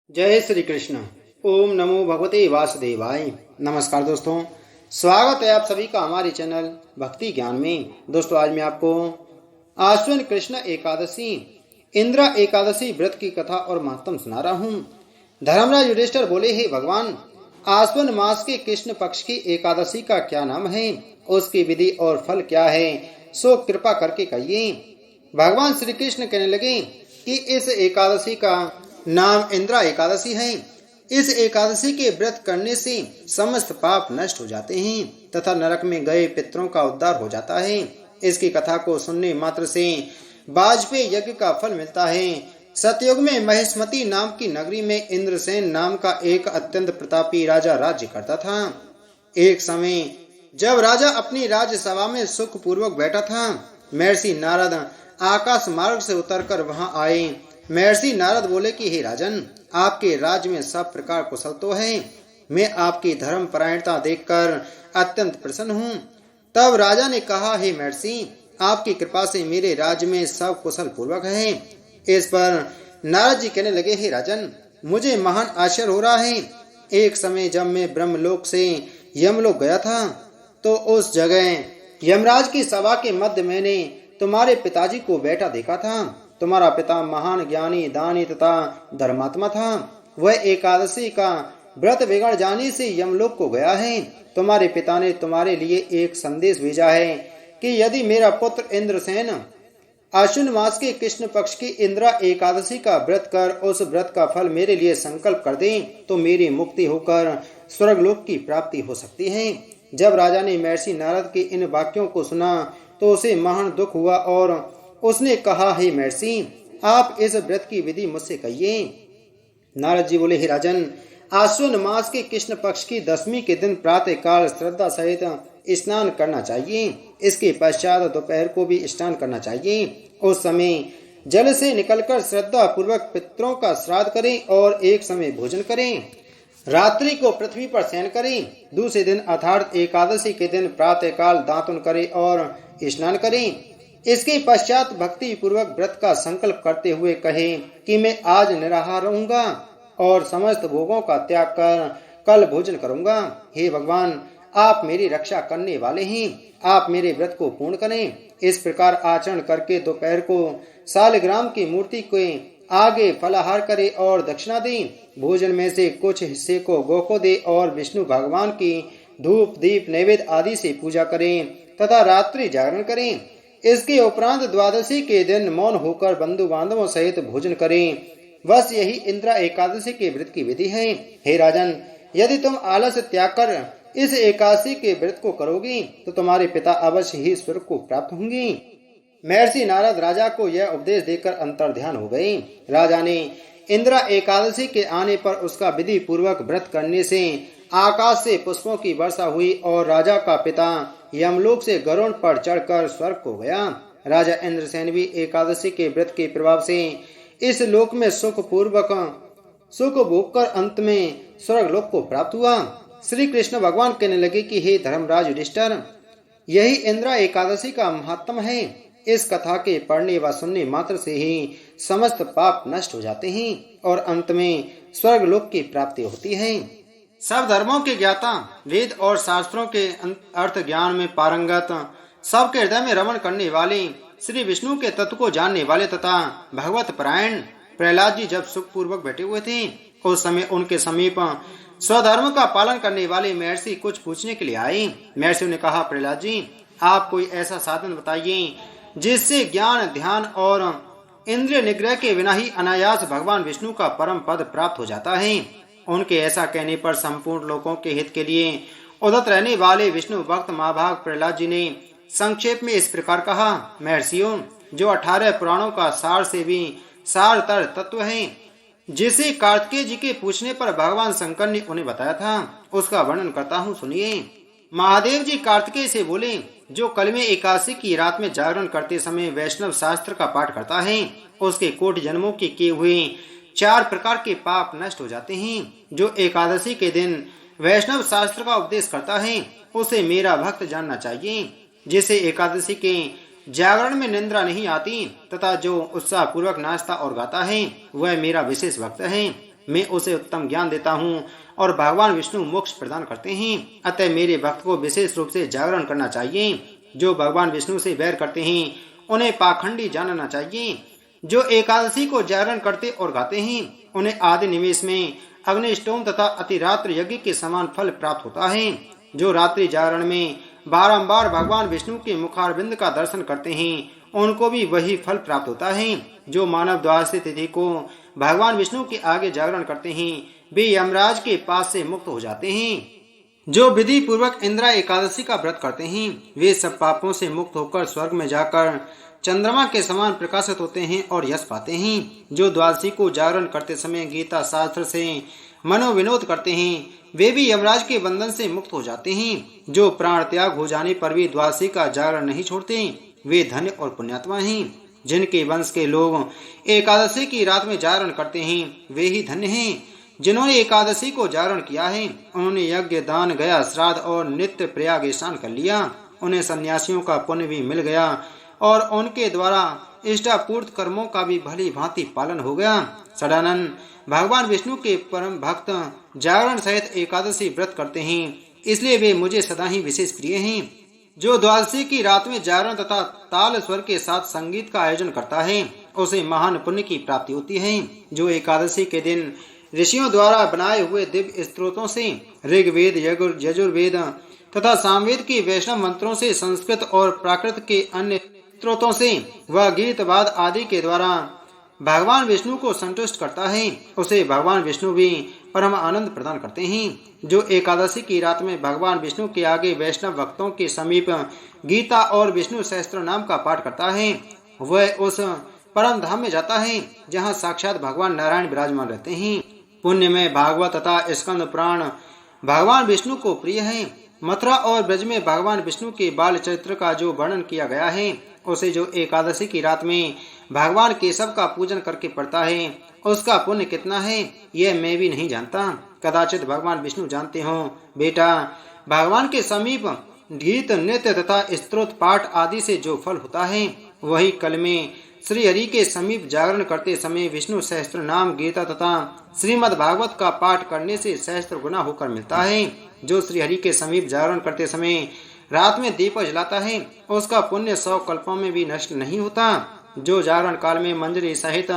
जय श्री कृष्ण। ओम नमो भगवते वासुदेवाय। नमस्कार दोस्तों, स्वागत है आप सभी का हमारे चैनल भक्ति ज्ञान में। दोस्तों, आज मैं आपको आश्विन कृष्ण एकादशी इंद्र एकादशी व्रत की कथा और महत्व सुना रहा हूँ। धर्मराज युधिष्ठिर बोले, हे भगवान, आश्विन मास के कृष्ण पक्ष की एकादशी का क्या नाम है, उसकी विधि और फल क्या है, सो कृपा करके कहिए। भगवान श्री कृष्ण कहने लगे कि इस एकादशी का नाम इंद्रा एकादशी है। इस एकादशी के व्रत करने से समस्त पाप नष्ट हो जाते हैं तथा नरक में गए पितरों का उद्धार हो जाता है। इसकी कथा को सुनने मात्र से वाजपेयी यज्ञ का फल मिलता है। सतयुग में महिष्मती नाम की नगरी में इंद्रसेन नाम का एक अत्यंत प्रतापी राजा राज्य करता था। एक समय जब राजा अपनी राज्यसभा में सुख पूर्वक बैठा था, महर्षि नारद आकाश मार्ग से उतरकर वहां आए। महर्षि नारद बोले कि हे राजन, आपके राज्य में सब प्रकार कुशल तो है। मैं आपकी धर्म परायणता देखकर अत्यंत प्रसन्न हूँ। तब राजा ने कहा, हे महर्षि, आपकी कृपा से मेरे राज्य में सब कुशल पूर्वक है। इस पर नारद जी कहने लगे, हे राजन, मुझे महान आश्चर्य हो रहा है। एक समय जब मैं ब्रह्मलोक से यमलोक गया था, तो उस जगह यमराज की सभा के मध्य मैंने तुम्हारे पिताजी को बैठा देखा था। तुम्हारा पिता महान ज्ञानी, दानी तथा धर्मात्मा था। वह एकादशी का व्रत बिगड़ जाने से यमलोक को गया है। तुम्हारे पिता ने तुम्हारे लिए एक संदेश भेजा है कि यदि मेरा पुत्र इंद्रसेन आश्विन मास के कृष्ण पक्ष की इंद्रा एकादशी का व्रत कर उस व्रत का फल मेरे लिए संकल्प कर दे, तो मेरी मुक्ति होकर स्वर्गलोक की प्राप्ति हो सकती है। जब राजा ने महर्षि नारद के इन वाक्यों को सुना तो उसे महान दुख हुआ और उसने कहा, हे महर्षि, आप इस व्रत की विधि मुझसे कहिए। नारद जी बोले, हे राजन, आश्विन मास के कृष्ण पक्ष की दशमी के दिन प्रातः काल श्रद्धा सहित स्नान करना चाहिए। इसके पश्चात दोपहर को भी स्नान करना चाहिए। उस समय जल से निकलकर श्रद्धा पूर्वक पितरों का श्राद्ध करें और एक समय भोजन करें। रात्रि को पृथ्वी पर शयन करें। दूसरे दिन अर्थात एकादशी के दिन प्रातः काल दातुन करें और स्नान करें। इसके पश्चात भक्ति पूर्वक व्रत का संकल्प करते हुए कहे कि मैं आज निराहार रहूंगा और समस्त भोगों का त्याग कर कल भोजन करूंगा। हे भगवान, आप मेरी रक्षा करने वाले हैं, आप मेरे व्रत को पूर्ण करें। इस प्रकार आचरण करके दोपहर को सालग्राम की मूर्ति के आगे फलाहार करे और दक्षिणा दें। भोजन में से कुछ हिस्से को गौ को दे और विष्णु भगवान की धूप दीप नैवेद्य आदि से पूजा करें तथा रात्रि जागरण करें। इसके उपरांत द्वादशी के दिन मौन होकर बंधु बांधवों सहित भोजन करें। बस यही इंद्रा एकादशी के व्रत की विधि है। हे राजन, यदि तुम आलस्य त्याग कर इस एकादशी के व्रत को करोगी तो तुम्हारे पिता अवश्य ही स्वर्ग को प्राप्त होंगी। महर्षि नारद राजा को यह उपदेश देकर अंतर्ध्यान हो गए। राजा ने इंद्रा एकादशी के आने पर उसका विधि पूर्वक व्रत करने से आकाश से पुष्पों की वर्षा हुई और राजा का पिता यमलोक से गरुड़ पर चढ़कर स्वर्ग को गया। राजा इंद्रसेन भी एकादशी के व्रत के प्रभाव से इस लोक में सुख भोग कर अंत में स्वर्गलोक को प्राप्त हुआ। श्री कृष्ण भगवान कहने लगे कि हे धर्मराज युधिष्ठिर, यही इंद्रा एकादशी का महात्म है। इस कथा के पढ़ने व सुनने मात्र से ही समस्त पाप नष्ट हो जाते हैं और अंत में स्वर्गलोक की प्राप्ति होती है। सब धर्मों के ज्ञाता, वेद और शास्त्रों के अर्थ ज्ञान में पारंगत, सबके हृदय में रमण करने वाले, श्री विष्णु के तत्व को जानने वाले तथा भगवत परायण प्रहलाद जी जब सुख पूर्वक बैठे हुए थे, उस समय उनके समीप स्वधर्म का पालन करने वाले महर्षि कुछ पूछने के लिए आए। महर्षियों ने कहा, प्रहलाद जी, आप कोई ऐसा साधन बताइए जिससे ज्ञान, ध्यान और इंद्रिय निग्रह के बिना ही अनायास भगवान विष्णु का परम पद प्राप्त हो जाता है। उनके ऐसा कहने पर संपूर्ण लोगों के हित के लिए उदत रहने वाले विष्णु भक्त महाभाग प्रहलाद जी ने संक्षेप में इस प्रकार कहा, महर्षियों, जो 18 पुराणों का सार से भी सारतर तत्व है, जिसे कार्तिकेय जी के पूछने पर भगवान शंकर ने उन्हें बताया था, उसका वर्णन करता हूँ, सुनिए। महादेव जी कार्तिकेय से बोले, जो कल में एकादशी की रात में जागरण करते समय वैष्णव शास्त्र का पाठ करता है, उसके कोटि जन्मों के किए हुए 4 प्रकार के पाप नष्ट हो जाते हैं। जो एकादशी के दिन वैष्णव शास्त्र का उपदेश करता है, उसे मेरा भक्त जानना चाहिए। जिसे एकादशी के जागरण में निंद्रा नहीं आती तथा जो उत्साह पूर्वक नाचता और गाता है, वह मेरा विशेष भक्त है। मैं उसे उत्तम ज्ञान देता हूँ और भगवान विष्णु मोक्ष प्रदान करते हैं। अतः मेरे भक्त को विशेष रूप से जागरण करना चाहिए। जो भगवान विष्णु से बैर करते हैं उन्हें पाखंडी जानना चाहिए। जो एकादशी को जागरण करते और गाते हैं उन्हें आदि निवेश में अग्निष्टोम तथा अतिरात्र यज्ञ के समान फल प्राप्त होता है। जो रात्रि जागरण में बारंबार भगवान विष्णु के मुखारविंद का दर्शन करते हैं उनको भी वही फल प्राप्त होता है। जो मानव द्वादशी तिथि को भगवान विष्णु के आगे जागरण करते हैं वे यमराज के पास से मुक्त हो जाते हैं। जो विधि पूर्वक इंद्रा एकादशी का व्रत करते हैं वे सब पापों से मुक्त होकर स्वर्ग में जाकर चंद्रमा के समान प्रकाशित होते हैं और यश पाते हैं। जो द्वादशी को जागरण करते समय गीता शास्त्र से मनोविनोद करते हैं वे भी यमराज के बंधन से मुक्त हो जाते हैं। जो प्राण त्याग हो जाने पर भी द्वादशी का जागरण नहीं छोड़ते वे धन्य और पुण्यात्मा हैं। जिनके वंश के लोग एकादशी की रात में जागरण करते हैं वे ही धन्य हैं। जिन्होंने एकादशी को जागरण किया है उन्होंने यज्ञ दान गया श्राद्ध और नित्य प्रयाग स्नान कर लिया। उन्हें सन्यासियों का पुण्य भी मिल गया और उनके द्वारा इष्टापूर्त कर्मों का भी भली भांति पालन हो गया। सदानंद भगवान विष्णु के परम भक्त जागरण सहित एकादशी व्रत करते हैं इसलिए वे मुझे सदा ही विशेष प्रिय हैं। जो द्वादशी की रात में जागरण तथा ताल स्वर के साथ संगीत का आयोजन करता है उसे महान पुण्य की प्राप्ति होती है। जो एकादशी के दिन ऋषियों द्वारा बनाए हुए दिव्य स्त्रोतों से ऋग्वेद यजुर्वेद तथा सामवेद के वैष्णव मंत्रों से संस्कृत और प्राकृत के अन्य स्त्रोतों से वह गीत वाद आदि के द्वारा भगवान विष्णु को संतुष्ट करता है उसे भगवान विष्णु भी परम आनंद प्रदान करते हैं। जो एकादशी की रात में भगवान विष्णु के आगे वैष्णव भक्तों के समीप गीता और विष्णु सहस्त्र नाम का पाठ करता है वह उस परम धाम में जाता है जहाँ साक्षात भगवान नारायण विराजमान रहते हैं। पुण्य में भागवत तथा स्कंद पुराण भगवान विष्णु को प्रिय है। मथुरा और ब्रज में भगवान विष्णु के बाल चरित्र का जो वर्णन किया गया है उसे जो एकादशी की रात में भगवान केशव का पूजन करके पढ़ता है उसका पुण्य कितना है यह मैं भी नहीं जानता। कदाचित भगवान विष्णु जानते हो। बेटा, भगवान के समीप गीत नृत्य तथा स्तोत्र पाठ आदि से जो फल होता है वही कल में श्री हरि के समीप जागरण करते समय विष्णु सहस्त्र नाम गीता तथा श्रीमद् भागवत का पाठ करने से सहस्त्र गुना होकर मिलता है। जो श्री हरि के समीप जागरण करते समय रात में दीपक जलाता है उसका पुण्य 100 कल्पों में भी नष्ट नहीं होता। जो जागरण काल में मंजरी सहित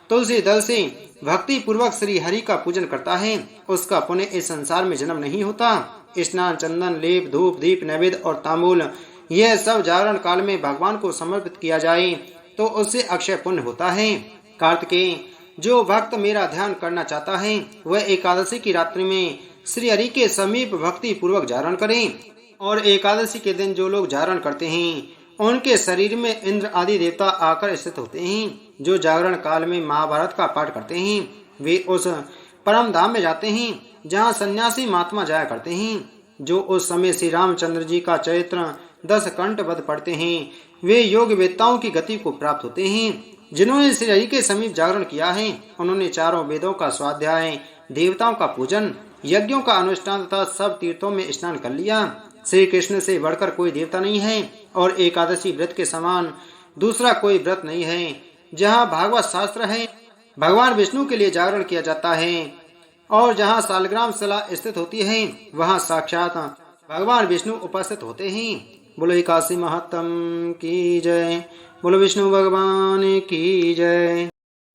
तुलसी दल से भक्ति पूर्वक श्री हरि का पूजन करता है उसका पुण्य इस संसार में जन्म नहीं होता। स्नान, चंदन, लेप, धूप, दीप, नैवेद्य और तांबूल यह सब जागरण काल में भगवान को समर्पित किया जाए तो उससे अक्षय पुण्य होता है। कार्तिकेय, जो भक्त मेरा ध्यान करना चाहता है वह एकादशी की रात्रि में श्री हरि के समीप भक्ति पूर्वक जागरण करें। और एकादशी के दिन जो लोग जागरण करते हैं उनके शरीर में इंद्र आदि देवता आकर स्थित होते हैं। जो जागरण काल में महाभारत का पाठ करते हैं वे उस परम धाम में जाते हैं जहाँ सन्यासी महात्मा जाया करते हैं। जो उस समय श्री रामचंद्र जी का चरित्र 10 कंठ वध पढ़ते हैं वे योग वेत्ताओं की गति को प्राप्त होते हैं। जिन्होंने श्री हरि के समीप जागरण किया है उन्होंने चारों वेदों का स्वाध्याय, देवताओं का पूजन, यज्ञों का अनुष्ठान तथा सब तीर्थों में स्नान कर लिया। श्री कृष्ण से बढ़कर कोई देवता नहीं है और एकादशी व्रत के समान दूसरा कोई व्रत नहीं है। जहाँ भागवत शास्त्र है भगवान विष्णु के लिए जागरण किया जाता है और जहाँ सालग्राम शिला स्थित होती है वहाँ साक्षात भगवान विष्णु उपस्थित होते हैं। बोलो काशी महत्तम की जय। बोलो विष्णु भगवान की जय।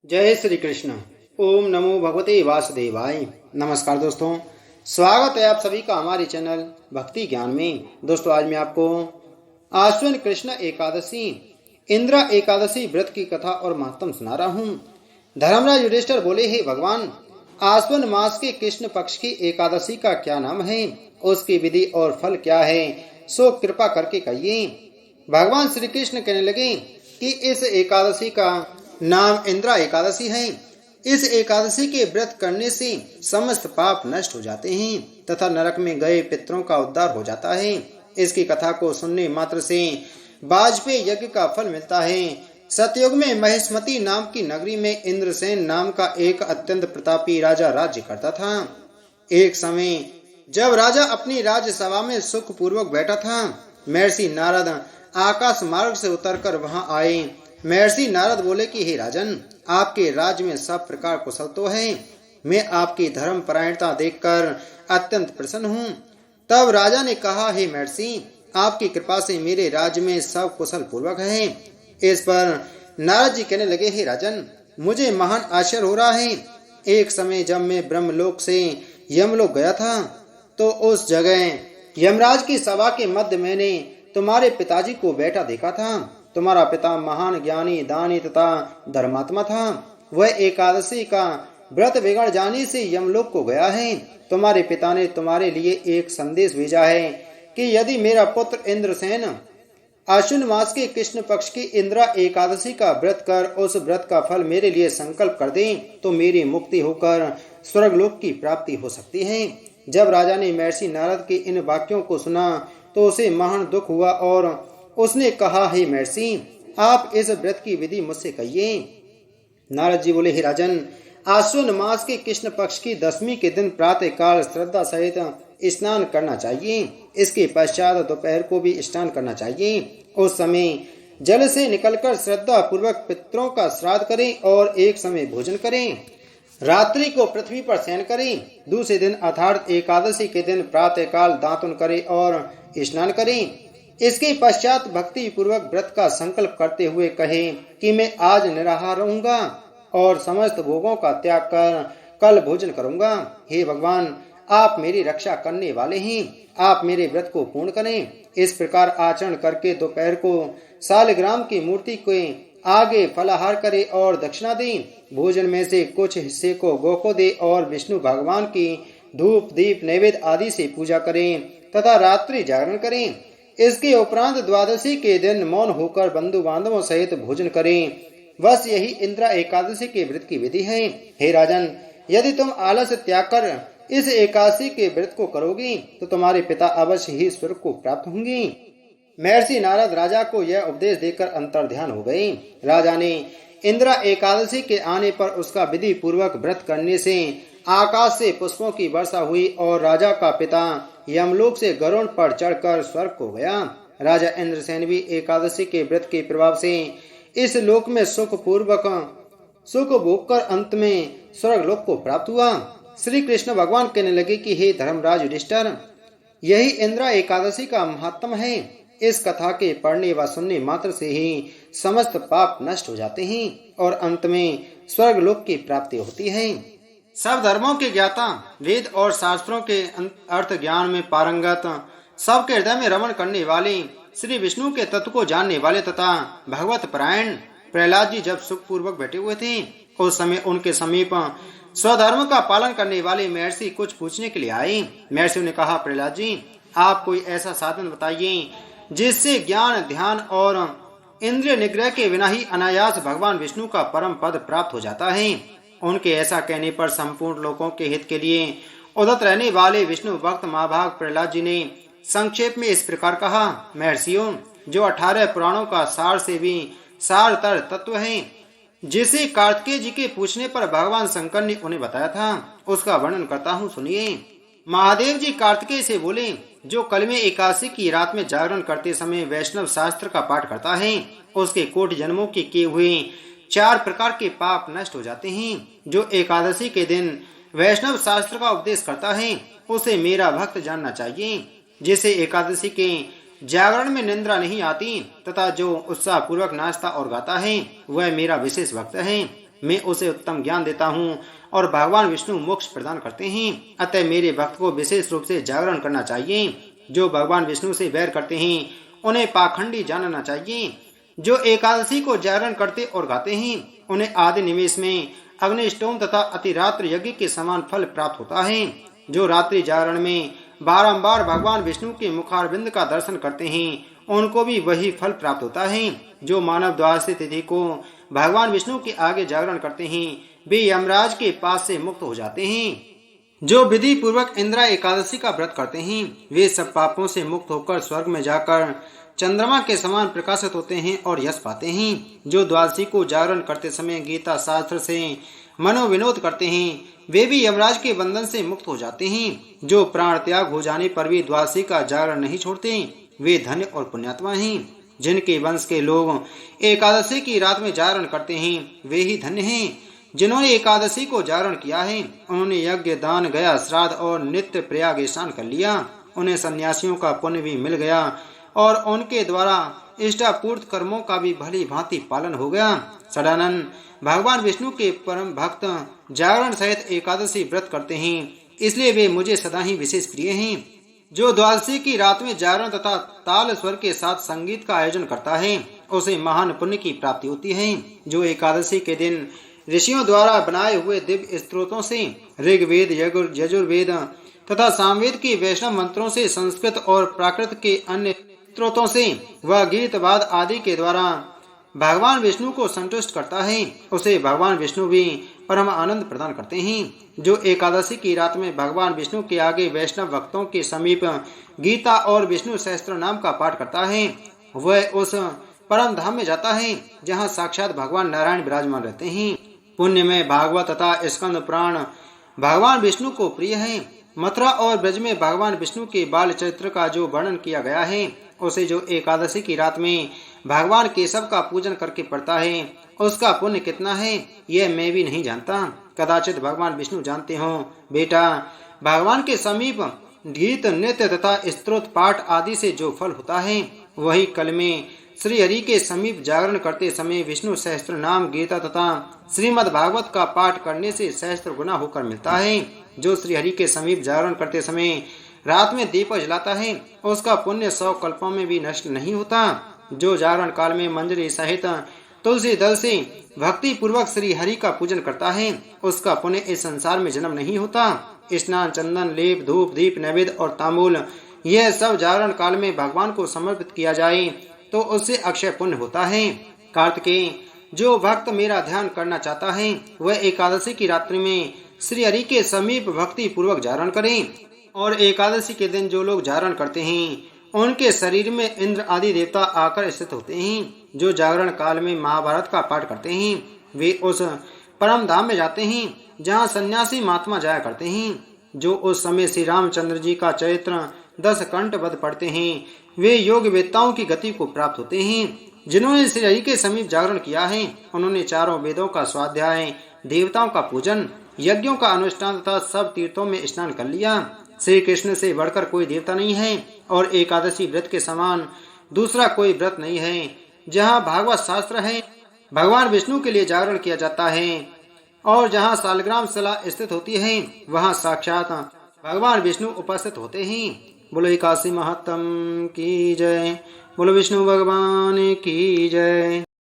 जय श्री कृष्ण। ओम नमो भगवते वासुदेवाय। नमस्कार दोस्तों, स्वागत है आप सभी का हमारे चैनल भक्ति ज्ञान में। दोस्तों, आज मैं आपको आश्विन कृष्ण एकादशी इंद्रा एकादशी व्रत की कथा और महत्व सुना रहा हूँ। धर्मराज युधिष्ठिर बोले, हे भगवान, आश्विन मास के कृष्ण पक्ष की एकादशी का क्या नाम है, उसकी विधि और फल क्या है, सो कृपा करके कहिए। भगवान श्री कृष्ण कहने लगे कि इस एकादशी का नाम इंद्रा एकादशी है। इस एकादशी के व्रत करने से समस्त पाप नष्ट हो जाते हैं तथा नरक में गए पितरों का उद्धार हो जाता है। इसकी कथा को सुनने मात्र से वाजपेयी यज्ञ का फल मिलता है। सतयुग में महिष्मती नाम की नगरी में इंद्रसेन नाम का एक अत्यंत प्रतापी राजा राज्य करता था। एक समय जब राजा अपनी राज्यसभा में सुख पूर्वक बैठा था, महर्षि नारद आकाश मार्ग से उतरकर वहां आए। महर्षि नारद बोले कि हे राजन, आपके राज्य में सब प्रकार कुशल तो है, मैं आपकी धर्म परायणता देखकर अत्यंत प्रसन्न हूँ। तब राजा ने कहा, हे महर्षि, आपकी कृपा से मेरे राज्य में सब कुशल पूर्वक है। इस पर नारद जी कहने लगे, हे राजन, मुझे महान आश्चर्य हो रहा है। एक समय जब मैं ब्रह्मलोक से यमलोक गया था तो उस जगह यमराज की सभा के मध्य मैंने तुम्हारे पिताजी को बैठा देखा था। तुम्हारा पिता महान ज्ञानी, दानी तथा धर्मात्मा था। वह एकादशी का व्रत बिगड़ जाने से यमलोक को गया है। तुम्हारे पिता ने तुम्हारे लिए एक संदेश भेजा है कि यदि मेरा पुत्र इंद्रसेन आश्विन मास के कृष्ण पक्ष की इंद्रा एकादशी का व्रत कर उस व्रत का फल मेरे लिए संकल्प कर दे तो मेरी मुक्ति होकर स्वर्गलोक की प्राप्ति हो सकती है। जब राजा ने महर्षि नारद के इन वाक्यों को सुना तो उसे महान दुख हुआ और उसने कहा, हे महर्षि, आप इस व्रत की विधि मुझसे कहिए। नारद जी बोले, हे राजन, आश्विन मास के कृष्ण पक्ष की दशमी के दिन प्रातः काल श्रद्धा सहित स्नान करना चाहिए। इसके पश्चात दोपहर को भी स्नान करना चाहिए। उस समय जल से निकलकर श्रद्धा पूर्वक पितरों का श्राद्ध करें और एक समय भोजन करें। रात्रि को पृथ्वी पर शयन करें। दूसरे दिन अर्थात एकादशी के दिन प्रातः काल दातुन करें और स्नान करें। इसके पश्चात भक्ति पूर्वक व्रत का संकल्प करते हुए कहें कि मैं आज निराहार रहूंगा और समस्त भोगों का त्याग कर कल भोजन करूंगा। हे भगवान, आप मेरी रक्षा करने वाले हैं, आप मेरे व्रत को पूर्ण करें। इस प्रकार आचरण करके दोपहर को सालग्राम की मूर्ति के आगे फलाहार करे और दक्षिणा दें। भोजन में से कुछ हिस्से को गौ को दे और विष्णु भगवान की धूप दीप नैवेद्य आदि से पूजा करें तथा रात्रि जागरण करें। इसके उपरांत द्वादशी के दिन मौन होकर बंधु बांधवों सहित भोजन करें। बस यही इंद्रा एकादशी के व्रत की विधि है। हे राजन, यदि तुम आलस्य त्याग कर इस एकादशी के व्रत को करोगी तो तुम्हारे पिता अवश्य ही स्वर्ग को प्राप्त होंगी। महर्षि नारद राजा को यह उपदेश देकर अंतर्ध्यान हो गए। राजा ने इंद्रा एकादशी के आने पर उसका विधि पूर्वक व्रत करने से आकाश से पुष्पों की वर्षा हुई और राजा का पिता यमलोक से गरुड़ पर चढ़कर स्वर्ग को गया। राजा इंद्रसेन भी एकादशी के व्रत के प्रभाव से इस लोक में सुख भोग कर अंत में स्वर्गलोक को प्राप्त हुआ। श्री कृष्ण भगवान कहने लगे कि हे धर्मराज युधिष्ठिर, यही इंद्रा एकादशी का महात्म है। इस कथा के पढ़ने व सुनने मात्र से ही समस्त पाप नष्ट हो जाते हैं और अंत में स्वर्गलोक की प्राप्ति होती है। सब धर्मों के ज्ञाता, वेद और शास्त्रों के अर्थ ज्ञान में पारंगत, सबके हृदय में रमण करने वाले, श्री विष्णु के तत्व को जानने वाले तथा भगवत परायण प्रहलाद जी जब सुख पूर्वक बैठे हुए थे उस समय उनके समीप स्वधर्म का पालन करने वाले महर्षि कुछ पूछने के लिए आए। महर्षि ने कहा, प्रहलाद जी, आप कोई ऐसा साधन बताइए जिससे ज्ञान, ध्यान और इंद्रिय निग्रह के बिना ही अनायास भगवान विष्णु का परम पद प्राप्त हो जाता है। उनके ऐसा कहने पर संपूर्ण लोगों के हित के लिए उदत रहने वाले विष्णु भक्त महाभाग प्रहलाद जी ने संक्षेप में इस प्रकार कहा, महर्षियों, जो 18 पुराणों का सार से भी सारतर तत्व है, जिसे कार्तिकेय जी के पूछने पर भगवान शंकर ने उन्हें बताया था, उसका वर्णन करता हूँ, सुनिए। महादेव जी कार्तिकेय से बोले, जो कल में एकादशी की रात में जागरण करते समय वैष्णव शास्त्र का पाठ करता है उसके कोटि जन्मों के किए हुए 4 प्रकार के पाप नष्ट हो जाते हैं। जो एकादशी के दिन वैष्णव शास्त्र का उपदेश करता है उसे मेरा भक्त जानना चाहिए। जिसे एकादशी के जागरण में निंद्रा नहीं आती तथा जो उत्साह पूर्वक नाचता और गाता है वह मेरा विशेष भक्त है। मैं उसे उत्तम ज्ञान देता हूँ और भगवान विष्णु मोक्ष प्रदान करते हैं। अतः मेरे भक्त को विशेष रूप से जागरण करना चाहिए। जो भगवान विष्णु से वैर करते हैं उन्हें पाखंडी जानना चाहिए। जो एकादशी को जागरण करते और गाते हैं उन्हें आदि निमेष में अग्निष्टोम तथा अतिरात्र यज्ञ के समान फल प्राप्त होता है। जो रात्रि जागरण में बारंबार भगवान विष्णु के मुखारविंद का दर्शन करते हैं उनको भी वही फल प्राप्त होता है। जो मानव द्वादशी तिथि को भगवान विष्णु के आगे जागरण करते हैं वे यमराज के पास से मुक्त हो जाते हैं। जो विधि पूर्वक इंद्रा एकादशी का व्रत करते हैं वे सब पापों से मुक्त होकर स्वर्ग में जाकर चंद्रमा के समान प्रकाशित होते हैं और यश पाते हैं। जो द्वादशी को जागरण करते समय गीता शास्त्र से मनोविनोद करते हैं वे भी यमराज के बंधन से मुक्त हो जाते हैं। जो प्राण त्याग हो जाने पर भी द्वादशी का जागरण नहीं छोड़ते वे धन्य और पुण्यात्मा हैं। जिनके वंश के लोग एकादशी की रात में जागरण करते हैं वे ही धन्य हैं। जिन्होंने एकादशी को जागरण किया है उन्होंने यज्ञ, दान, गया, श्राद्ध और नित्य प्रयाग स्नान कर लिया। उन्हें सन्यासियों का पुण्य भी मिल गया और उनके द्वारा इष्टापूर्त कर्मों का भी भली भांति पालन हो गया। सदानंद भगवान विष्णु के परम भक्त जागरण सहित एकादशी व्रत करते हैं, इसलिए वे मुझे सदा ही विशेष प्रिय हैं। जो द्वादशी की रात में जागरण तथा ताल स्वर के साथ संगीत का आयोजन करता है उसे महान पुण्य की प्राप्ति होती है। जो एकादशी के दिन ऋषियों द्वारा बनाए हुए दिव्य स्त्रोतों से ऋग्वेद, यजुर्वेद तथा सामवेद की वैष्णव मंत्रों से, संस्कृत और प्राकृत के अन्य स्त्रोतों से व गीतवाद आदि के द्वारा भगवान विष्णु को संतुष्ट करता है उसे भगवान विष्णु भी परम आनंद प्रदान करते हैं। जो एकादशी की रात में भगवान विष्णु के आगे वैष्णव भक्तों के समीप गीता और विष्णु सहस्त्र नाम का पाठ करता है वह उस परम धाम में जाता है जहाँ साक्षात भगवान नारायण विराजमान रहते हैं। पुण्य में भागवत तथा स्कंद पुराण भगवान विष्णु को प्रिय है। मथुरा और ब्रज में भगवान विष्णु के बाल चरित्र का जो वर्णन किया गया है उसे जो एकादशी की रात में भगवान केशव का पूजन करके पढ़ता है उसका पुण्य कितना है यह मैं भी नहीं जानता, कदाचित भगवान विष्णु जानते हो। बेटा, भगवान के समीप गीत, नृत्य तथा स्तोत्र पाठ आदि से जो फल होता है वही कल में श्री हरि के समीप जागरण करते समय विष्णु सहस्त्र नाम, गीता तथा श्रीमद् भागवत का पाठ करने से सहस्त्र गुना होकर मिलता है। जो श्री हरि के समीप जागरण करते समय रात में दीप जलाता है उसका पुण्य 100 कल्पों में भी नष्ट नहीं होता। जो जागरण काल में मंजरी सहित तुलसी दल से भक्ति पूर्वक श्री हरि का पूजन करता है उसका पुण्य इस संसार में जन्म नहीं होता। स्नान, चंदन, लेप, धूप, दीप, नैवेद्य और तांबूल यह सब जागरण काल में भगवान को समर्पित किया जाए तो उससे अक्षय पुण्य होता है। कार्तिकेय, जो भक्त मेरा ध्यान करना चाहता है वह एकादशी की रात्रि में श्री हरि के समीप भक्ति पूर्वक जागरण करें। और एकादशी के दिन जो लोग जागरण करते हैं उनके शरीर में इंद्र आदि देवता आकर स्थित होते हैं। जो जागरण काल में महाभारत का पाठ करते हैं वे उस परम धाम में जाते हैं जहाँ सन्यासी महात्मा जाया करते हैं। जो उस समय श्री रामचंद्र जी का चरित्र 10 कंठ वध पढ़ते हैं वे योग वेत्ताओं की गति को प्राप्त होते हैं। जिन्होंने श्री हरि के समीप जागरण किया है उन्होंने चारों वेदों का स्वाध्याय, देवताओं का पूजन, यज्ञों का अनुष्ठान तथा सब तीर्थों में स्नान कर लिया। श्री कृष्ण से बढ़कर कोई देवता नहीं है और एकादशी व्रत के समान दूसरा कोई व्रत नहीं है। जहाँ भागवत शास्त्र है भगवान विष्णु के लिए जागरण किया जाता है और जहाँ सालग्राम शिला स्थित होती है वहाँ साक्षात भगवान विष्णु उपस्थित होते हैं। बोलो एकादशी महत्तम की जय। बोलो विष्णु भगवान की जय।